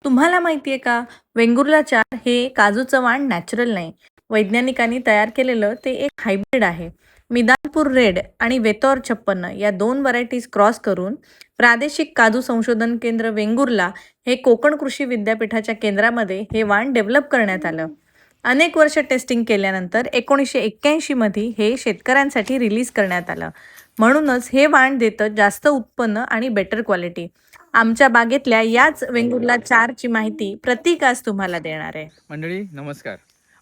तुम्हाला माहिती आहे का? वेंगुर्ला 4 हे काजूचं वाण नॅचरल नाही. वैज्ञानिकांनी तयार केलेलं ते एक हायब्रिड आहे. मिदानपूर रेड आणि वेतौर 56 या 2 व्हरायटीज क्रॉस करून प्रादेशिक काजू संशोधन केंद्र वेंगुर्ला हे कोकण कृषी विद्यापीठाच्या केंद्रामध्ये हे वाण डेव्हलप करण्यात आलं. अनेक वर्ष टेस्टिंग केल्यानंतर 1981 मध्ये हे शेतकऱ्यांसाठी रिलीज करण्यात आलं. म्हणूनच हे वाण देतं जास्त उत्पन्न आणि बेटर क्वालिटी. आमच्या बागेतल्या याच वेंगुर्ला 4 ची माहिती प्रतीक आज तुम्हाला देणार आहे. मंडळी नमस्कार.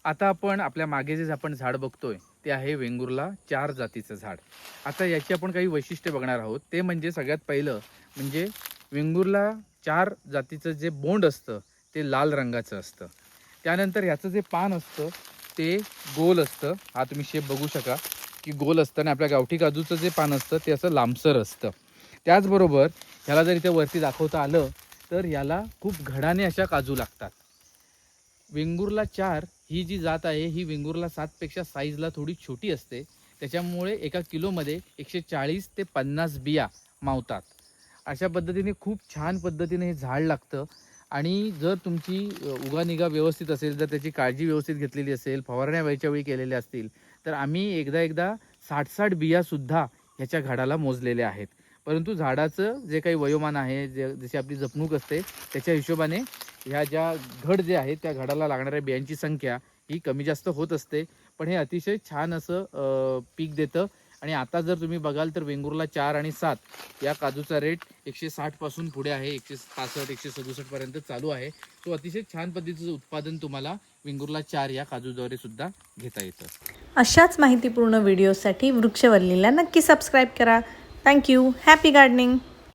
आता आपण आपल्या मागे जे आपण झाड बघतोय ते आहे वेंगुर्ला 4 जातीचं झाड. आता याची आपण काही वैशिष्ट्ये बघणार आहोत. ते म्हणजे सगळ्यात पहिलं म्हणजे वेंगुर्ला 4 जातीचं जे बोंड असतं ते लाल रंगाचं असतं. त्यानंतर याचं जे पान असतं ते गोल असतं. हा तुम्ही शेप बघू शका की गोल असतं आणि आपल्या गावठी काजूचं जे पान असतं ते असं लांबसर असतं. त्याचबरोबर ह्याला जर इथे वरती दाखवता आलं तर याला खूप घडाने अशा काजू लागतात. वेंगुर्ला 4 ही जी जात आहे ही वेंगुर्ला 7 पेक्षा साईजला थोडी छोटी असते. त्याच्यामुळे एका किलोमध्ये 140 ते 50 बिया मावतात. अशा पद्धतीने खूप छान पद्धतीने हे झाड लागतं. आणि जर तुमची उगानिगा व्यवस्थित असेल, जर त्याची काळजी व्यवस्थित घेतलेली असेल, फवारण्या वेळच्या वेळी केलेल्या असतील, तर आम्ही एकदा 60-60 बियासुद्धा ह्याच्या झाडाला मोजलेल्या आहेत. परंतु झाडाचं जे काही वयोमान आहे, जशी आपली जपणूक असते त्याच्या हिशोबाने ह्या ज्या घड जे आहेत त्या घडाला लागणाऱ्या बियांची संख्या ही कमी जास्त होत असते. पण हे अतिशय छान असं पीक देतं. आणि आता जर तुम्ही बघाल तर वेंगुर्ला 4 आणि 7 या काजूचा रेट 160 पासून पुढे आहे, 165 167 पर्यंत चालू आहे. तो अतिशय छान पद्धतीचं उत्पादन तुम्हाला वेंगुर्ला 4 या काजूद्वारे सुद्धा घेता येतं. अशाच माहितीपूर्ण व्हिडिओसाठी वृक्षवल्लीला नक्की सबस्क्राईब करा. थँक्यू. Happy gardening.